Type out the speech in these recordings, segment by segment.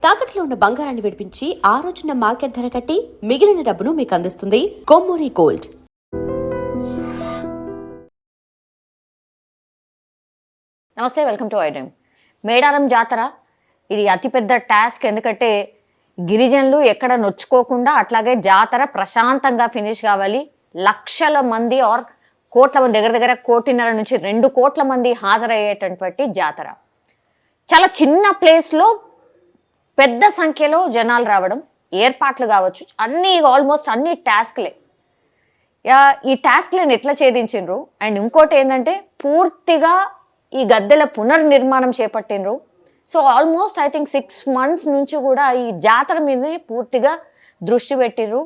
తాకట్లో ఉన్న బంగారాన్ని విడిపించి ఆ రోజున మార్కెట్ ధర కట్టి మిగిలిన డబ్బును మీకు అందిస్తుంది కొమ్మూరి గోల్డ్. నమస్తే, వెల్కమ్ టు ఐడెన్. మేడారం జాతర ఇది అతిపెద్ద టాస్క్. ఎందుకంటే గిరిజనులు ఎక్కడ నొచ్చుకోకుండా అట్లాగే జాతర ప్రశాంతంగా ఫినిష్ కావాలి. లక్షల మంది ఆర్ కోట్ల మంది, దగ్గర దగ్గర 1.5 నుంచి 2 కోట్ల మంది హాజరయ్యేటటువంటి జాతర. చాలా చిన్న ప్లేస్లో పెద్ద సంఖ్యలో జనాలు రావడం, ఏర్పాట్లు కావచ్చు, అన్నీ ఆల్మోస్ట్ అన్ని టాస్క్లే. ఈ టాస్క్లను ఎట్లా ఛేదించిండ్రు అండ్ ఇంకోటి ఏంటంటే పూర్తిగా ఈ గద్దెల పునర్నిర్మాణం చేపట్టిండ్రు. So almost I think 6 months నుంచి కూడా ఈ జాతర మీదనే పూర్తిగా దృష్టి పెట్టిండ్రు.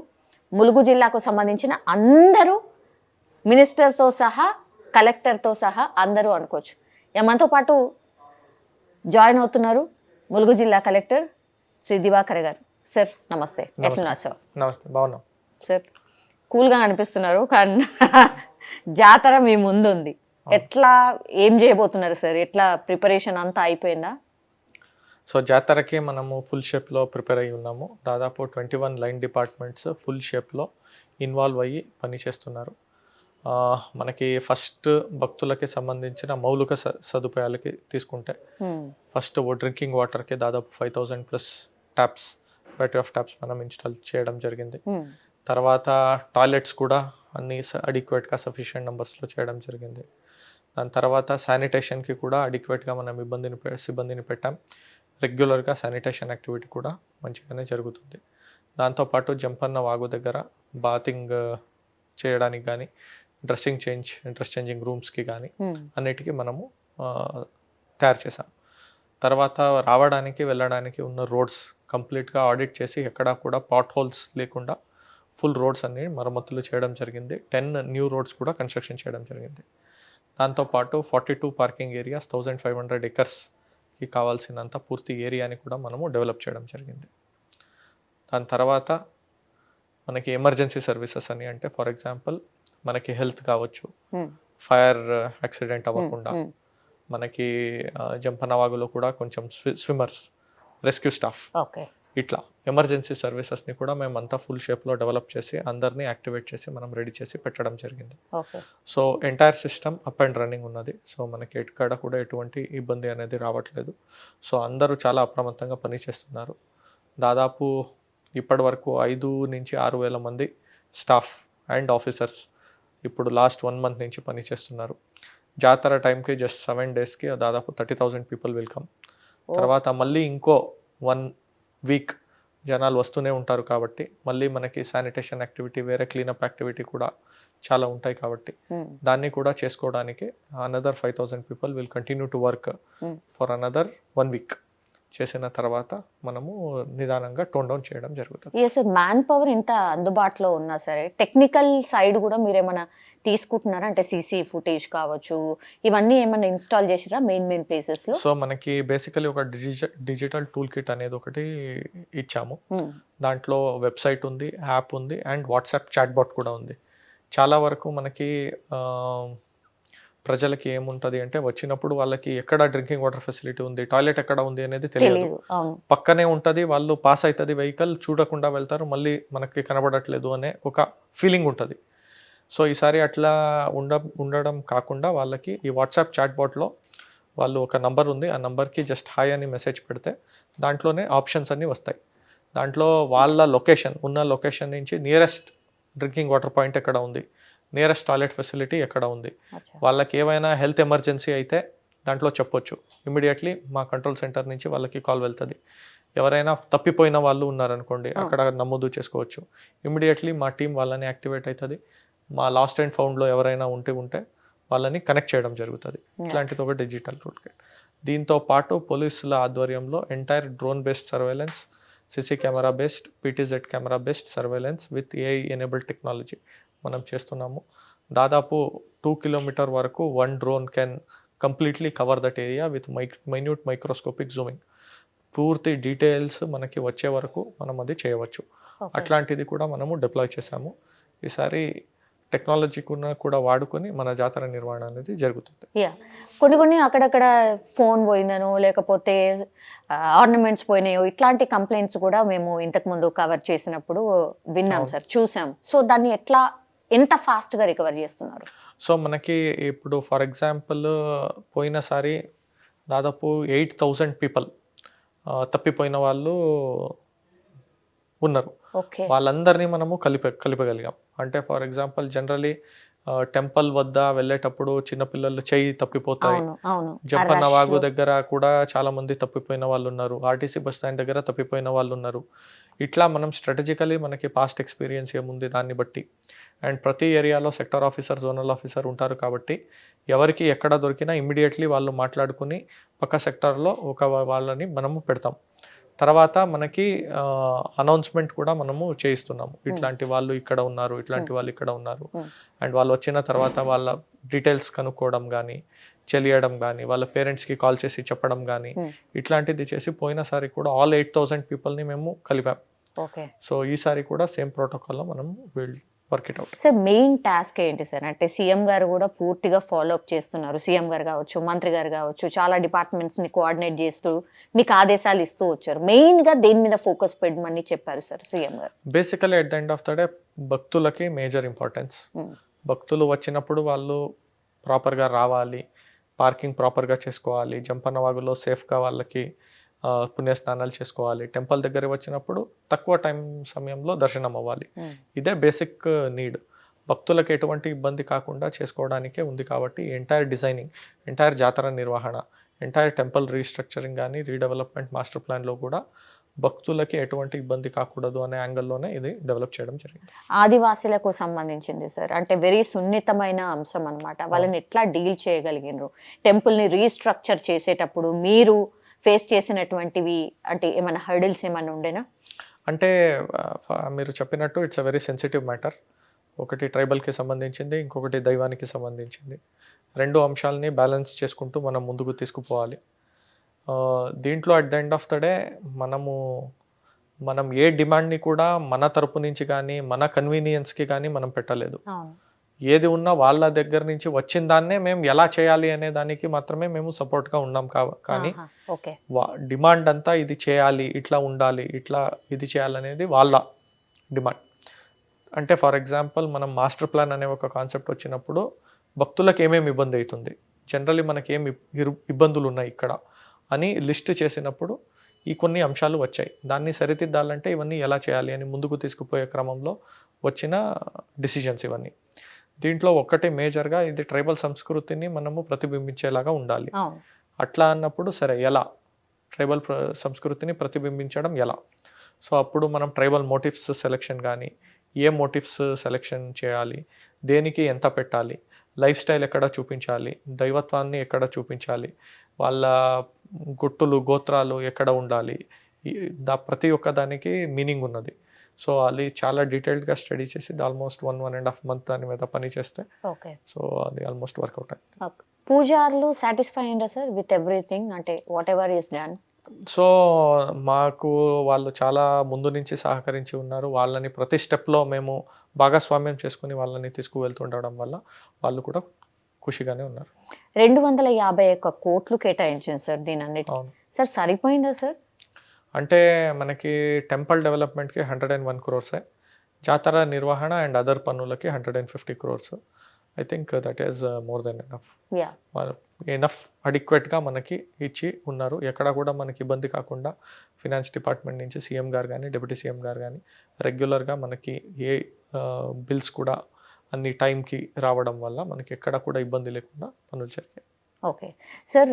ములుగు జిల్లాకు సంబంధించిన అందరూ, మినిస్టర్తో సహా, కలెక్టర్తో సహా అందరూ అనుకోవచ్చు. మనతో పాటు జాయిన్ అవుతున్నారు ములుగు జిల్లా కలెక్టర్ శ్రీ దివాకర్ గారు. సార్ నమస్తే, ఎట్లున్నారు సార్? నమస్తే, బాగున్నాం సార్. కూల్గా అనిపిస్తున్నారు, కానీ జాతర మీ ముందు ఉంది. ఎట్లా, ఏం చేయబోతున్నారు సార్? ఎట్లా ప్రిపరేషన్ అంతా అయిపోయిందా? సో జాతరకి మనము ఫుల్ షేప్లో ప్రిపేర్ అయ్యి ఉన్నాము. దాదాపు 21 లైన్ డిపార్ట్మెంట్స్ ఫుల్ షేప్లో ఇన్వాల్వ్ అయ్యి పనిచేస్తున్నారు. మనకి ఫస్ట్ భక్తులకి సంబంధించిన మౌలిక సదుపాయాలకి తీసుకుంటే ఫస్ట్ డ్రింకింగ్ వాటర్కి దాదాపు 5,000+ ట్యాప్స్, బ్యాటరీ ఆఫ్ ట్యాప్స్ మనం ఇన్స్టాల్ చేయడం జరిగింది. తర్వాత టాయిలెట్స్ కూడా అన్ని అడిక్వేట్గా సఫిషియెంట్ నెంబర్స్లో చేయడం జరిగింది. దాని తర్వాత శానిటేషన్కి కూడా అడిక్వేట్గా మనం సిబ్బందిని పెట్టాం. రెగ్యులర్గా శానిటేషన్ యాక్టివిటీ కూడా మంచిగానే జరుగుతుంది. దాంతోపాటు జంపన్న వాగు దగ్గర బాతింగ్ చేయడానికి కానీ, డ్రెస్ చేంజింగ్ రూమ్స్కి కానీ అన్నిటికీ మనము తయారు చేసాం. తర్వాత రావడానికి వెళ్ళడానికి ఉన్న రోడ్స్ కంప్లీట్గా ఆడిట్ చేసి ఎక్కడా కూడా పాట్ హోల్స్ లేకుండా ఫుల్ రోడ్స్ అన్ని మరమ్మతులు చేయడం జరిగింది. 10 న్యూ రోడ్స్ కూడా కన్స్ట్రక్షన్ చేయడం జరిగింది. దాంతోపాటు 42 పార్కింగ్ ఏరియాస్, 1500 acresకి కావాల్సినంత పూర్తి ఏరియాని కూడా మనము డెవలప్ చేయడం జరిగింది. దాని తర్వాత మనకి ఎమర్జెన్సీ సర్వీసెస్ అని, అంటే ఫర్ ఎగ్జాంపుల్ మనకి హెల్త్ కావచ్చు, ఫైర్ యాక్సిడెంట్ అవ్వకుండా మనకి జంపనవాగులో కూడా కొంచెం స్విమ్మర్స్, రెస్క్యూ స్టాఫ్, ఇట్లా ఎమర్జెన్సీ సర్వీసెస్ని కూడా మేము అంతా ఫుల్ షేప్లో డెవలప్ చేసి అందరినీ యాక్టివేట్ చేసి మనం రెడీ చేసి పెట్టడం జరిగింది. So entire system up and running ఉన్నది. సో మనకి ఎక్కడ కూడా ఎటువంటి ఇబ్బంది అనేది రావట్లేదు. సో అందరూ చాలా అప్రమత్తంగా పనిచేస్తున్నారు. దాదాపు ఇప్పటి వరకు 5 నుంచి 6,000 మంది స్టాఫ్ అండ్ ఆఫీసర్స్ ఇప్పుడు లాస్ట్ 1 month నుంచి పనిచేస్తున్నారు. జాతర టైంకి జస్ట్ 7 daysకి దాదాపు 30,000 పీపుల్ వెల్కమ్. తర్వాత మళ్ళీ ఇంకో 1 week జనాలు వస్తూనే ఉంటారు కాబట్టి మళ్ళీ మనకి శానిటేషన్ యాక్టివిటీ, వేరే క్లీనప్ యాక్టివిటీ కూడా చాలా ఉంటాయి కాబట్టి దాన్ని కూడా చేసుకోవడానికి another 5,000 people will continue to work for another 1 week. చేసిన తర్వాత మనము నిదానంగా టోన్ డౌన్ చేయడం జరుగుతుంది. సార్, మ్యాన్ పవర్ ఇంత అందుబాటులో ఉన్నా సరే టెక్నికల్ సైడ్ కూడా మీరు ఏమైనా తీసుకుంటున్నారా? అంటే సీసీ ఫుటేజ్ కావచ్చు, ఇవన్నీ ఏమైనా ఇన్స్టాల్ చేసిరా మెయిన్ ప్లేసెస్లో? సో మనకి బేసికలీ ఒక డిజిటల్ టూల్ కిట్ అనేది ఒకటి ఇచ్చాము. దాంట్లో వెబ్సైట్ ఉంది, యాప్ ఉంది అండ్ వాట్సాప్ చాట్ బాట్ కూడా ఉంది. చాలా వరకు మనకి ప్రజలకి ఏముంటుంది అంటే వచ్చినప్పుడు వాళ్ళకి ఎక్కడ డ్రింకింగ్ వాటర్ ఫెసిలిటీ ఉంది, టాయిలెట్ ఎక్కడ ఉంది అనేది తెలియదు. పక్కనే ఉంటుంది, వాళ్ళు పాస్ అవుతుంది వెహికల్, చూడకుండా వెళ్తారు, మళ్ళీ మనకి కనబడట్లేదు అనే ఒక ఫీలింగ్ ఉంటుంది. సో ఈసారి అట్లా ఉండడం కాకుండా వాళ్ళకి ఈ వాట్సాప్ చాట్ బాట్లో వాళ్ళు ఒక నంబర్ ఉంది, ఆ నంబర్కి జస్ట్ హాయ్ అని మెసేజ్ పెడితే దాంట్లోనే ఆప్షన్స్ అన్నీ వస్తాయి. దాంట్లో వాళ్ళ ఉన్న లొకేషన్ నుంచి నియరెస్ట్ డ్రింకింగ్ వాటర్ పాయింట్ ఎక్కడ ఉంది, నియరెస్ట్ టాయిలెట్ ఫెసిలిటీ ఎక్కడ ఉంది, వాళ్ళకి ఏమైనా హెల్త్ ఎమర్జెన్సీ అయితే దాంట్లో చెప్పొచ్చు. ఇమీడియట్లీ మా కంట్రోల్ సెంటర్ నుంచి వాళ్ళకి కాల్ వెళ్తుంది. ఎవరైనా తప్పిపోయిన వాళ్ళు ఉన్నారనుకోండి, అక్కడ నమోదు చేసుకోవచ్చు. ఇమీడియట్లీ మా టీం వాళ్ళని యాక్టివేట్ అవుతుంది. మా లాస్ట్ అండ్ ఫౌండ్లో ఎవరైనా ఉంటే వాళ్ళని కనెక్ట్ చేయడం జరుగుతుంది. ఇట్లాంటిది ఒక డిజిటల్ టూల్ కిట్. దీంతో పాటు పోలీసుల ఆధ్వర్యంలో entire drone based surveillance, CC camera based, PTZ camera based surveillance with AI enabled technology మనం చేస్తున్నాము. దాదాపు 2 kilometers వరకు 1 drone can completely cover that area with minute microscopic zooming. పూర్తి డీటెయిల్స్ మనకి వచ్చే వరకు మనం అది చేయవచ్చు. అట్లాంటిది కూడా మనము డిప్లాయ్ చేసాము. ఈసారి టెక్నాలజీ కూడా వాడుకొని మన జాతర నిర్వహణ అనేది జరుగుతుంది. యా, కొన్ని అక్కడక్కడ ఫోన్ పోయిందనో లేకపోతే ఆర్నమెంట్స్ పోయినాయో ఇట్లాంటి కంప్లైంట్స్ కూడా మేము ఇంతకుముందు కవర్ చేసినప్పుడు విన్నాం సార్, చూసాం. సో దాన్ని ఎంత ఫాస్ట్గా రికవర్ చేస్తున్నారు? సో మనకి ఇప్పుడు ఫర్ ఎగ్జాంపుల్ పోయినసారి దాదాపు 8,000 పీపుల్ తప్పిపోయిన వాళ్ళు ఉన్నారు. ఓకే, వాళ్ళందరినీ మనము కలిపగలిగాం. అంటే ఫర్ ఎగ్జాంపుల్ జనరలీ టెంపుల్ వద్ద వెళ్ళేటప్పుడు చిన్నపిల్లలు చెయ్యి తప్పిపోతాయి. అవును అవును, జంపన్న వాగు దగ్గర కూడా చాలా మంది తప్పిపోయిన వాళ్ళు ఉన్నారు. ఆర్టీసీ బస్ స్టాండ్ దగ్గర తప్పిపోయిన వాళ్ళు ఉన్నారు. ఇట్లా మనం స్ట్రాటజికలీ మనకి పాస్ట్ ఎక్స్పీరియన్స్ ఏముంది దాన్ని బట్టి, అండ్ ప్రతి ఏరియాలో సెక్టర్ ఆఫీసర్, జోనల్ ఆఫీసర్ ఉంటారు కాబట్టి ఎవరికి ఎక్కడ దొరికినా ఇమ్మీడియట్లీ వాళ్ళు మాట్లాడుకుని పక్క సెక్టార్లో వాళ్ళని మనము పెడతాం. తర్వాత మనకి అనౌన్స్మెంట్ కూడా మనము చేయిస్తున్నాము, ఇట్లాంటి వాళ్ళు ఇక్కడ ఉన్నారు, ఇట్లాంటి వాళ్ళు ఇక్కడ ఉన్నారు. అండ్ వాళ్ళు వచ్చిన తర్వాత వాళ్ళ డీటెయిల్స్ కనుక్కోవడం కానీ, తెలియడం కానీ, వాళ్ళ పేరెంట్స్కి కాల్ చేసి చెప్పడం కానీ, ఇట్లాంటిది చేసి పోయినసారి కూడా ఆల్ 8,000 పీపుల్ని మేము కలిపాం. ఓకే, సో ఈసారి కూడా సేమ్ ప్రోటోకాల్లో మనం work it out. Sir main task ఏంటి సార్? అంటే సీఎం గారు కూడా పూర్తిగా ఫాలో అప్ చేస్తున్నారు. సీఎం గారు కావచ్చు, మంత్రి గారు కావచ్చు, చాలా డిపార్ట్మెంట్స్ని కోఆర్డినేట్ చేస్తూ మీకు ఆదేశాలు ఇస్తూ వచ్చారు. మెయిన్గా దేని మీద ఫోకస్ పెట్టమని చెప్పారు సార్ సీఎం గారు? Basically at the end of the day భక్తులకి మేజర్ ఇంపార్టెన్స్. భక్తులు వచ్చినప్పుడు వాళ్ళు ప్రాపర్గా రావాలి, పార్కింగ్ ప్రాపర్గా చేసుకోవాలి, జంపన్న వాగులో సేఫ్గా వాళ్ళకి పుణ్యస్నానాలు చేసుకోవాలి, టెంపుల్ దగ్గర వచ్చినప్పుడు తక్కువ సమయంలో దర్శనం అవ్వాలి. ఇదే బేసిక్ నీడ్. భక్తులకు ఎటువంటి ఇబ్బంది కాకుండా చేసుకోవడానికే ఉంది. కాబట్టి ఎంటైర్ డిజైనింగ్, ఎంటైర్ జాతర నిర్వహణ, ఎంటైర్ టెంపుల్ రీస్ట్రక్చరింగ్ కానీ, రీడెవలప్మెంట్ మాస్టర్ ప్లాన్లో కూడా భక్తులకి ఎటువంటి ఇబ్బంది కాకూడదు అనే యాంగిల్లోనే ఇది డెవలప్ చేయడం జరిగింది. ఆదివాసీలకు సంబంధించింది సార్, అంటే వెరీ సున్నితమైన అంశం అనమాట. వాళ్ళని ఎట్లా డీల్ చేయగలిగినారు? టెంపుల్ని రీస్ట్రక్చర్ చేసేటప్పుడు మీరు ఫేస్ చేసినటువంటివి అంటే ఏమైనా హర్డిల్స్ ఏమైనా ఉండేనా? అంటే మీరు చెప్పినట్టు it's a very sensitive matter. ఒకటి ట్రైబల్కి సంబంధించింది, ఇంకొకటి దైవానికి సంబంధించింది. రెండు అంశాలని బ్యాలెన్స్ చేసుకుంటూ మనం ముందుకు తీసుకుపోవాలి. దీంట్లో at the end of the day మనం ఏ డిమాండ్ని కూడా మన తరపు నుంచి కానీ, మన కన్వీనియన్స్కి కానీ మనం పెట్టలేదు. ఏది ఉన్నా వాళ్ళ దగ్గర నుంచి వచ్చిన దాన్నే మేము ఎలా చేయాలి అనే దానికి మాత్రమే మేము సపోర్ట్గా ఉన్నాం. కానీ డిమాండ్ అంతా ఇది చేయాలి, ఇట్లా ఉండాలి, ఇట్లా ఇది చేయాలనేది వాళ్ళ డిమాండ్. అంటే ఫర్ ఎగ్జాంపుల్ మనం మాస్టర్ ప్లాన్ అనే ఒక కాన్సెప్ట్ వచ్చినప్పుడు భక్తులకు ఏమేమి ఇబ్బంది అవుతుంది, జనరల్లీ మనకి ఏమి ఇబ్బందులు ఉన్నాయి ఇక్కడ అని లిస్ట్ చేసినప్పుడు ఈ కొన్ని అంశాలు వచ్చాయి. దాన్ని సరిదిద్దాలంటే ఇవన్నీ ఎలా చేయాలి అని ముందుకు తీసుకుపోయే క్రమంలో వచ్చిన డిసిజన్స్ ఇవన్నీ. దీంట్లో ఒక్కటే మేజర్గా ఇది ట్రైబల్ సంస్కృతిని మనము ప్రతిబింబించేలాగా ఉండాలి. అట్లా అన్నప్పుడు సరే ఎలా ట్రైబల్ సంస్కృతిని ప్రతిబింబించడం ఎలా? సో అప్పుడు మనం ట్రైబల్ మోటివ్స్ సెలెక్షన్ కానీ, ఏ మోటివ్స్ సెలెక్షన్ చేయాలి, దేనికి ఎంత పెట్టాలి, లైఫ్ స్టైల్ ఎక్కడ చూపించాలి, దైవత్వాన్ని ఎక్కడ చూపించాలి, వాళ్ళ గుట్టులు గోత్రాలు ఎక్కడ ఉండాలి, ప్రతి ఒక్క దానికి మీనింగ్ ఉన్నది. సో అది చాలా డీటెయిల్డ్గా స్టడీ చేసి ఆల్మోస్ట్ 1.5 month దాని మీద పని చేస్తే సో అది ఆల్మోస్ట్ వర్కౌట్ అయింది. పూజారులు సాటిస్ఫై అయ్యారా సార్ విత్ ఎవ్రీథింగ్, అంటే what ever is done? So మాకు వాళ్ళు చాలా ముందు నుంచి సహకరించి ఉన్నారు. వాళ్ళని ప్రతి స్టెప్లో మేము భాగస్వామ్యం చేసుకుని వాళ్ళని తీసుకువెళ్తుండడం వల్ల వాళ్ళు కూడా ఖుషిగానే ఉన్నారు. 251 కోట్లు కేటాయించింది సార్ దీని అన్నిటి. సార్ సరిపోయిందా సార్? అంటే మనకి టెంపుల్ డెవలప్మెంట్కి 101 crores, జాతర నిర్వహణ అండ్ అదర్ పనులకి 150 crores. I think that is more than enough అడిక్వేట్గా మనకి ఇచ్చి ఉన్నారు. ఎక్కడ కూడా మనకి ఇబ్బంది కాకుండా ఫినాన్స్ డిపార్ట్మెంట్ నుంచి సీఎం గారు కానీ, డిప్యూటీ సీఎం గారు కానీ రెగ్యులర్గా మనకి ఏ బిల్స్ కూడా అన్ని టైంకి రావడం వల్ల మనకి ఎక్కడ కూడా ఇబ్బంది లేకుండా పనులు జరిగాయి. ఓకే సార్,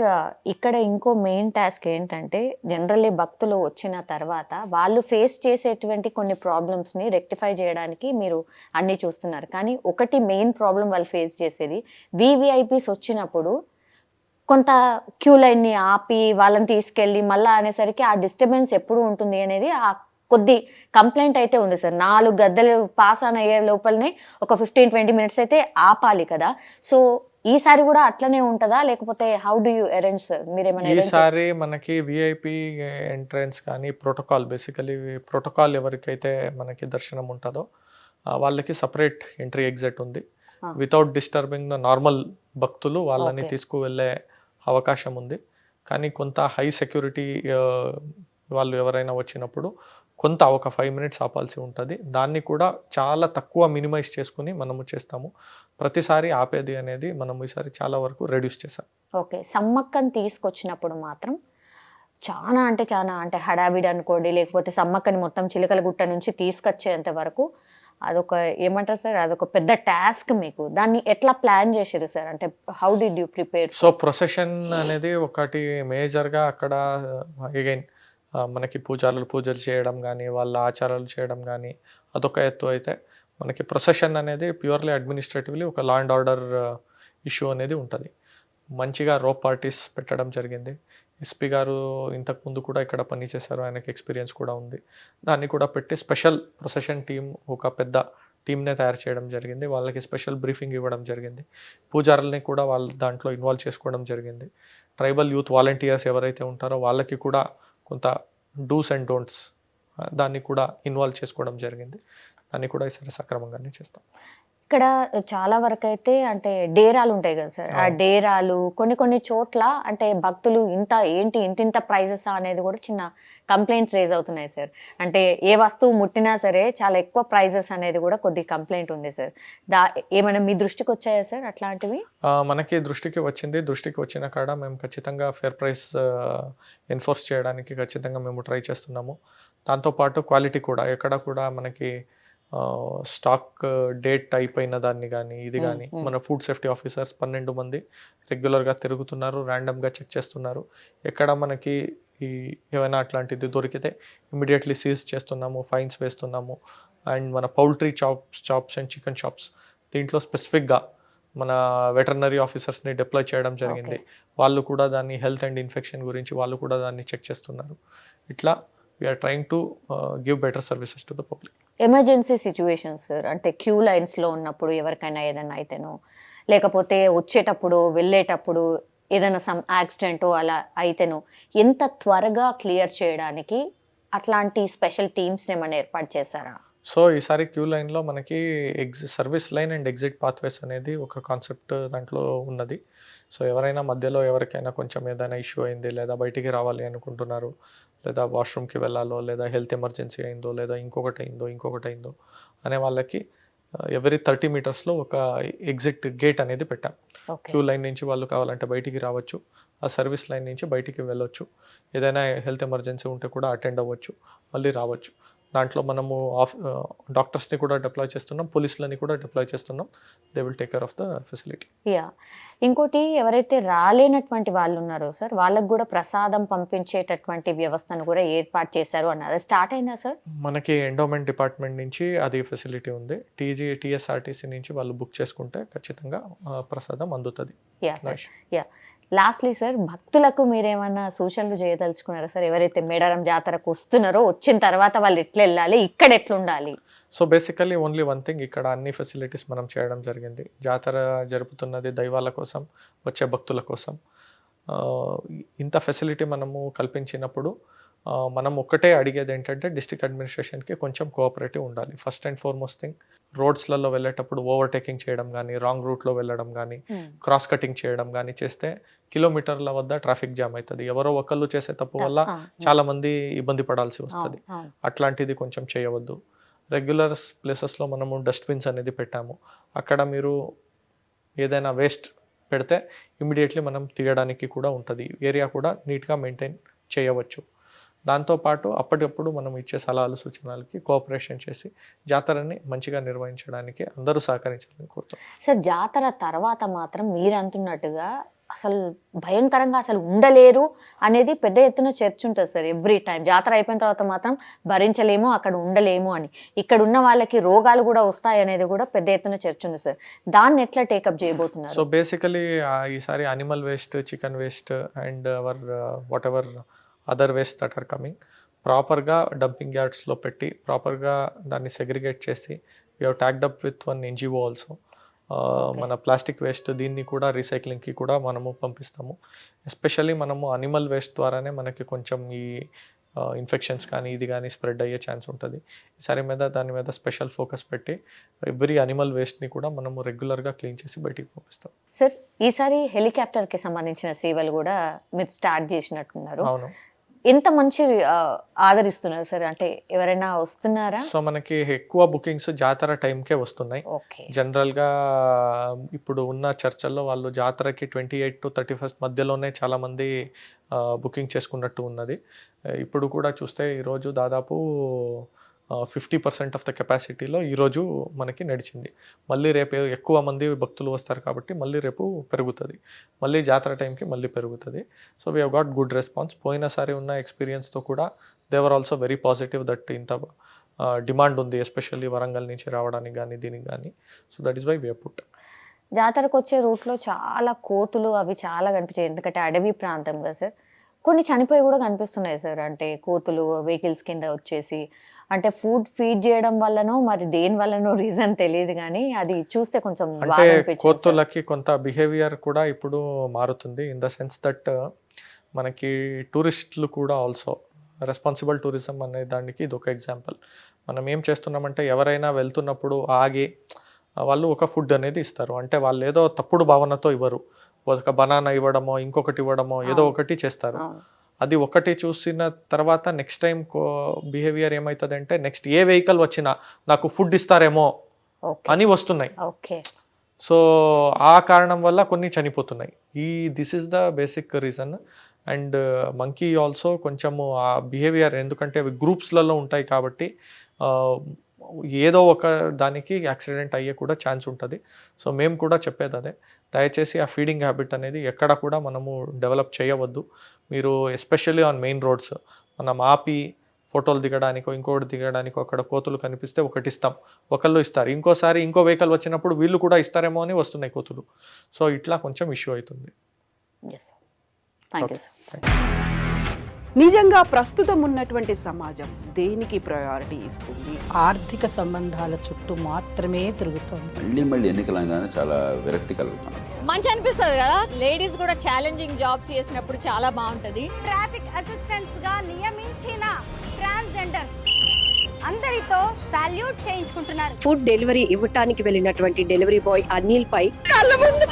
ఇక్కడ ఇంకో మెయిన్ టాస్క్ ఏంటంటే జనరల్లీ భక్తులు వచ్చిన తర్వాత వాళ్ళు ఫేస్ చేసేటువంటి కొన్ని ప్రాబ్లమ్స్ని రెక్టిఫై చేయడానికి మీరు అన్నీ చూస్తున్నారు. కానీ ఒకటి మెయిన్ ప్రాబ్లం వాళ్ళు ఫేస్ చేసేది, వివిఐపీస్ వచ్చినప్పుడు కొంత క్యూ లైన్ని ఆపి వాళ్ళని తీసుకెళ్ళి మళ్ళీ అనేసరికి ఆ డిస్టర్బెన్స్ ఎప్పుడు ఉంటుంది అనేది ఆ కొద్ది కంప్లైంట్ అయితే ఉంది సార్. 4 గద్దెలు పాస్ ఆన్ అయ్యే లోపలనే ఒక 15-20 minutes అయితే ఆపాలి కదా. సో ఈసారి కూడా అట్లనే ఉంటుందా, లేకపోతే how do you arrange sir? మీరేమైనా ఈసారి మనకి విఐపి ఎంట్రన్స్ కానీ ప్రోటోకాల్, బేసికలీ ప్రోటోకాల్ ఎవరికైతే మనకి దర్శనం ఉంటుందో వాళ్ళకి సపరేట్ ఎంట్రీ ఎగ్జిట్ ఉంది. Ah. Without disturbing the normal భక్తులు వాళ్ళని Okay. తీసుకువెళ్ళే అవకాశం ఉంది. కానీ కొంత హై సెక్యూరిటీ వాళ్ళు ఎవరైనా వచ్చినప్పుడు కొంత ఒక 5 మినిట్స్ ఆపాల్సి ఉంటుంది. దాన్ని కూడా చాలా తక్కువ మినిమైజ్ చేసుకుని మనము చేస్తాము. ప్రతిసారి ఆపేది అనేది మనం ఈసారి చాలా వరకు రెడ్యూస్ చేసాం. ఓకే, సమ్మక్కని తీసుకొచ్చినప్పుడు మాత్రం చాలా అంటే హడావిడి అనుకోండి, లేకపోతే సమ్మక్కని మొత్తం చిలకల గుట్ట నుంచి తీసుకొచ్చేంత వరకు అదొక ఏమంటారు సార్, అదొక పెద్ద టాస్క్ మీకు. దాన్ని ఎట్లా ప్లాన్ చేసారు సార్? అంటే how did you prepare? So procession అనేది ఒకటి మేజర్గా అక్కడ అగైన్ మనకి పూజలు చేయడం కానీ, వాళ్ళ ఆచారాలు చేయడం కానీ అదొక ఎత్తు అయితే, మనకి ప్రొసెషన్ అనేది ప్యూర్లీ అడ్మినిస్ట్రేటివ్లీ ఒక లా అండ్ ఆర్డర్ ఇష్యూ అనేది ఉంటుంది. మంచిగా రోప్ పార్టీస్ పెట్టడం జరిగింది. ఎస్పీ గారు ఇంతకుముందు కూడా ఇక్కడ పనిచేశారు, ఆయనకి ఎక్స్పీరియన్స్ కూడా ఉంది. దాన్ని కూడా పెట్టి స్పెషల్ ప్రొసెషన్ టీం, ఒక పెద్ద టీమ్నే తయారు చేయడం జరిగింది. వాళ్ళకి స్పెషల్ బ్రీఫింగ్ ఇవ్వడం జరిగింది. పూజారుల్ని కూడా వాళ్ళ దాంట్లో ఇన్వాల్వ్ చేసుకోవడం జరిగింది. ట్రైబల్ యూత్ వాలంటీర్స్ ఎవరైతే ఉంటారో వాళ్ళకి కూడా కొంత డూస్ అండ్ డోంట్స్ దాన్ని కూడా ఇన్వాల్వ్ చేసుకోవడం జరిగింది. దాన్ని కూడా ఈసారి సక్రమంగానే చేస్తాం. ఇక్కడ చాలా వరకు అయితే అంటే డేరాలు ఉంటాయి కదా సార్, ఆ డేరాలు కొన్ని చోట్ల అంటే భక్తులు ఇంత ప్రైజెస్ అనేది కూడా చిన్న కంప్లైంట్స్ రేజ్ అవుతున్నాయి సార్. అంటే ఏ వస్తువు ముట్టినా సరే చాలా ఎక్కువ ప్రైజెస్ అనేది కూడా కొద్ది కంప్లైంట్ ఉంది సార్. ఏమైనా మీ దృష్టికి వచ్చాయా సార్ అట్లాంటివి? మనకి దృష్టికి వచ్చిన కాడ మేము ఖచ్చితంగా ఫేర్ ప్రైస్ ఎన్ఫోర్స్ చేయడానికి ఖచ్చితంగా మేము ట్రై చేస్తున్నాము. దాంతోపాటు క్వాలిటీ కూడా ఎక్కడ కూడా మనకి స్టాక్ డేట్ అయిపోయిన దాన్ని కానీ ఇది కానీ మన ఫుడ్ సేఫ్టీ ఆఫీసర్స్ 12 మంది రెగ్యులర్గా తిరుగుతున్నారు, ర్యాండమ్గా చెక్ చేస్తున్నారు. ఎక్కడ మనకి ఏమైనా అట్లాంటిది దొరికితే ఇమీడియట్లీ సీజ్ చేస్తున్నాము, ఫైన్స్ వేస్తున్నాము. అండ్ మన poultry chops and chicken shops దీంట్లో స్పెసిఫిక్గా మన వెటర్నరీ ఆఫీసర్స్ని డిప్లాయ్ చేయడం జరిగింది. వాళ్ళు కూడా దాన్ని హెల్త్ అండ్ ఇన్ఫెక్షన్ గురించి వాళ్ళు కూడా దాన్ని చెక్ చేస్తున్నారు. ఇట్లా we are trying to give better services to the public. Emergency situations sir, అంటే క్యూ లైన్స్లో ఉన్నప్పుడు ఎవరికైనా ఏదైనా అయితేనో, లేకపోతే వచ్చేటప్పుడు వెళ్ళేటప్పుడు ఏదైనా సమ్ యాక్సిడెంటో అలా అయితేనో ఎంత త్వరగా క్లియర్ చేయడానికి అట్లాంటి స్పెషల్ టీమ్స్ని ఏమైనా ఏర్పాటు చేశారా? సో ఈసారి క్యూ లైన్లో మనకి service line and exit pathways అనేది ఒక కాన్సెప్ట్ దాంట్లో ఉన్నది. సో ఎవరైనా మధ్యలో ఎవరికైనా కొంచెం ఏదైనా ఇష్యూ అయింది, లేదా బయటికి రావాలి అనుకుంటున్నారు, లేదా వాష్రూమ్కి వెళ్ళాలో, లేదా హెల్త్ ఎమర్జెన్సీ అయిందో, లేదా ఇంకొకటి అయిందో అనే వాళ్ళకి ఎవరీ 30 మీటర్స్లో ఒక ఎగ్జిట్ గేట్ అనేది పెట్టాం. క్యూ లైన్ నుంచి వాళ్ళు కావాలంటే బయటికి రావచ్చు, ఆ సర్వీస్ లైన్ నుంచి బయటికి వెళ్ళొచ్చు. ఏదైనా హెల్త్ ఎమర్జెన్సీ ఉంటే కూడా అటెండ్ అవ్వచ్చు, మళ్ళీ రావచ్చు. దాంట్లో మనము డాక్టర్స్ని కూడా డిప్లాయ్ చేస్తున్నాం, పోలీసులని కూడా డిప్లాయ్ చేస్తున్నాం. They will take care of the facility. ఇంకోటి, ఎవరైతే రాలేనటువంటి వాళ్ళు ఉన్నారో సార్, వాళ్ళకు కూడా ప్రసాదం పంపించేటటువంటి వ్యవస్థను కూడా ఏర్పాటు చేశారు అన్నారు. స్టార్ట్ అయిందా సార్? మనకి ఎండోమెంట్ డిపార్ట్మెంట్ నుంచి అది ఫెసిలిటీ ఉంది. టీఎస్ఆర్టీసీ నుంచి వాళ్ళు బుక్ చేసుకుంటే ఖచ్చితంగా ప్రసాదం అందుతుంది. లాస్ట్లీ సార్, భక్తులకు మీరేమన్నా సూచనలు చేయదలుచుకున్నారా సార్? ఎవరైతే మేడారం జాతరకు వస్తున్నారో వచ్చిన తర్వాత వాళ్ళు ఎట్లా వెళ్ళాలి, ఇక్కడ ఎట్లా ఉండాలి? So basically only one thing, ఇక్కడ అన్ని ఫెసిలిటీస్ మనం చేయడం జరిగింది. జాతర జరుపుతున్నది దైవాల కోసం, వచ్చే భక్తుల కోసం. ఇంత ఫెసిలిటీ మనము కల్పించినప్పుడు మనం ఒక్కటే అడిగేది ఏంటంటే డిస్ట్రిక్ట్ అడ్మినిస్ట్రేషన్కి కొంచెం కోఆపరేటివ్ ఉండాలి. ఫస్ట్ అండ్ ఫార్మోస్ట్ థింగ్, రోడ్స్లలో వెళ్ళేటప్పుడు ఓవర్టేకింగ్ చేయడం కానీ, రాంగ్ రూట్లో వెళ్ళడం కానీ, క్రాస్ కటింగ్ చేయడం కానీ చేస్తే కిలోమీటర్ల వద్ద ట్రాఫిక్ జామ్ అవుతుంది. ఎవరో ఒకళ్ళు చేసే తప్పు వల్ల చాలా మంది ఇబ్బంది పడాల్సి వస్తుంది. అట్లాంటిది కొంచెం చేయవద్దు. రెగ్యులర్ ప్లేసెస్లో మనము డస్ట్బిన్స్ అనేది పెట్టాము. అక్కడ మీరు ఏదైనా వేస్ట్ పెడితే ఇమీడియట్లీ మనం తీయడానికి కూడా ఉంటుంది. ఏరియా కూడా నీట్గా మెయింటైన్ చేయవచ్చు. దాంతోపాటు అప్పటికప్పుడు మనం ఇచ్చే సలహాలు సూచనలకి కోఆపరేషన్ చేసి జాతరని మంచిగా నిర్వహించడానికి అందరూ సహకరించాలని కోరుతాం. సార్, జాతర తర్వాత మాత్రం మీరు అంటున్నట్టుగా అసలు భయంకరంగా అసలు ఉండలేరు అనేది పెద్ద ఎత్తున చర్చ ఉంటుంది సార్. ఎవ్రీ టైం జాతర అయిపోయిన తర్వాత మాత్రం భరించలేము, అక్కడ ఉండలేము అని. ఇక్కడ ఉన్న వాళ్ళకి రోగాలు కూడా వస్తాయి అనేది కూడా పెద్ద ఎత్తున చర్చ ఉంది సార్. దాన్ని ఎట్లా టేకప్ చేయబోతున్నారు? సో బేసికలీ ఈసారి animal waste, chicken waste and our whatever other waste that are coming ప్రాపర్గా డంపింగ్ యార్డ్స్లో పెట్టి ప్రాపర్గా దాన్ని సెగ్రిగేట్ చేసి we have tagged up with one NGO also. మన ప్లాస్టిక్ వేస్ట్ దీన్ని కూడా రీసైక్లింగ్కి కూడా మనము పంపిస్తాము. ఎస్పెషల్లీ మనము అనిమల్ వేస్ట్ ద్వారానే మనకి కొంచెం ఈ ఇన్ఫెక్షన్స్ కానీ ఇది కానీ స్ప్రెడ్ అయ్యే ఛాన్స్ ఉంటుంది. ఈసారి దాని మీద స్పెషల్ ఫోకస్ పెట్టి ఎవ్రీ అనిమల్ వేస్ట్ని కూడా మనము రెగ్యులర్గా క్లీన్ చేసి బయటికి పంపిస్తాం. సార్ ఈసారి హెలికాప్టర్కి సంబంధించిన సేవలు కూడా మీరు స్టార్ట్ చేసినట్టున్నారు. అవును. ఎంత మంచి ఆదరిస్తున్నారు సార్, అంటే ఎవరైనా వస్తున్నారా? సో మనకి ఎక్కువ బుకింగ్స్ జాతర టైంకే వస్తున్నాయి. ఓకే. జనరల్గా ఇప్పుడు ఉన్న చర్చల్లో వాళ్ళు జాతరకి 28 to 31 మధ్యలోనే చాలామంది బుకింగ్ చేసుకున్నట్టు ఉన్నది. ఇప్పుడు కూడా చూస్తే ఈరోజు దాదాపు 50% ఆఫ్ ద కెపాసిటీలో ఈరోజు మనకి నడిచింది. మళ్ళీ రేపు ఎక్కువ మంది భక్తులు వస్తారు కాబట్టి మళ్ళీ రేపు పెరుగుతుంది, మళ్ళీ జాతర టైంకి మళ్ళీ పెరుగుతుంది. So we have got good response. పోయినసారి ఉన్న ఎక్స్పీరియన్స్తో కూడా they were also very positive that ఇంత డిమాండ్ ఉంది, ఎస్పెషల్లీ వరంగల్ నుంచి రావడానికి కానీ దీనికి కానీ. So that is why we have put. జాతరకు వచ్చే రూట్లో చాలా కోతులు అవి చాలా కనిపించాయి, ఎందుకంటే అడవి ప్రాంతం కదా సార్. కొన్ని చనిపోయి కూడా కనిపిస్తున్నాయి సార్, అంటే కోతులు వెహికల్స్ కింద వచ్చేసి. అంటే ఫుడ్ ఫీడ్ చేయడం వల్లనో మరి దేని వల్లనో రీజన్ తెలియదు, కానీ అది చూస్తే కొంచెం బాధ అంటే అనిపించింది సార్. కోతులకి కొంత బిహేవియర్ కూడా ఇప్పుడు మారుతుంది, ఇన్ ద సెన్స్ దట్ మనకి టూరిస్టులు కూడా ఆల్సో రెస్పాన్సిబుల్ టూరిజం అనే దానికి ఇది ఒక ఎగ్జాంపుల్. మనం ఏం చేస్తున్నామంటే ఎవరైనా వెళ్తున్నప్పుడు ఆగి వాళ్ళు ఒక ఫుడ్ అనేది ఇస్తారు, అంటే వాళ్ళు ఏదో తప్పుడు భావనతో ఇవ్వరు. ఒక బనానా ఇవ్వడమో ఇంకొకటి ఇవ్వడమో ఏదో ఒకటి చేస్తారు. అది ఒకటి చూసిన తర్వాత నెక్స్ట్ టైం బిహేవియర్ ఏమవుతుంది అంటే నెక్స్ట్ ఏ వెహికల్ వచ్చినా నాకు ఫుడ్ ఇస్తారేమో అని వస్తున్నాయి. ఓకే. సో ఆ కారణం వల్ల కొన్ని చనిపోతున్నాయి. This is the basic reason. And monkey also కొంచెము ఆ బిహేవియర్, ఎందుకంటే అవి గ్రూప్స్లలో ఉంటాయి కాబట్టి ఏదో ఒక దానికి యాక్సిడెంట్ అయ్యే కూడా ఛాన్స్ ఉంటుంది. సో మేము కూడా చెప్పేది అదే, దయచేసి ఆ ఫీడింగ్ హ్యాబిట్ అనేది ఎక్కడ కూడా మనము డెవలప్ చేయవద్దు. మీరు ఎస్పెషల్లీ ఆన్ మెయిన్ రోడ్స్ మనం ఆపి ఫోటోలు దిగడానికో ఇంకోటి దిగడానికో అక్కడ కోతులు కనిపిస్తే ఒకటి ఇస్తాం, ఒకళ్ళు ఇస్తారు, ఇంకోసారి ఇంకో వెహికల్ వచ్చినప్పుడు వీళ్ళు కూడా ఇస్తారేమో అని వస్తున్నాయి కోతులు. సో ఇట్లా కొంచెం ఇష్యూ అవుతుంది. Thank you sir. నిజంగా ప్రస్తుతం ఉన్నటువంటి సమాజం దేనికి ప్రయారిటీ ఇస్తుంది? ఆర్థిక సంబంధాల చుట్టూ మాత్రమే తిరుగుతోంది. మళ్ళీ ఎన్నికలంగానే చాలా విరక్తి కలుగుతున్నాం. మంచి అనిపిస్తుంది కదా, లేడీస్ కూడా ఛాలెంజింగ్ జాబ్స్ చేసినప్పుడు చాలా బాగుంటది. ట్రాఫిక్ అసిస్టెంట్స్ గా నియమించిన ట్రాన్స్జెండర్స్ అందరితో సాల్యూట్ చేయించుకుంటున్నారు. ఫుడ్ డెలివరీ ఇవ్వటానికి వెళ్ళినటువంటి డెలివరీ బాయ్ అనిల్ పై కళ్ళ ముందు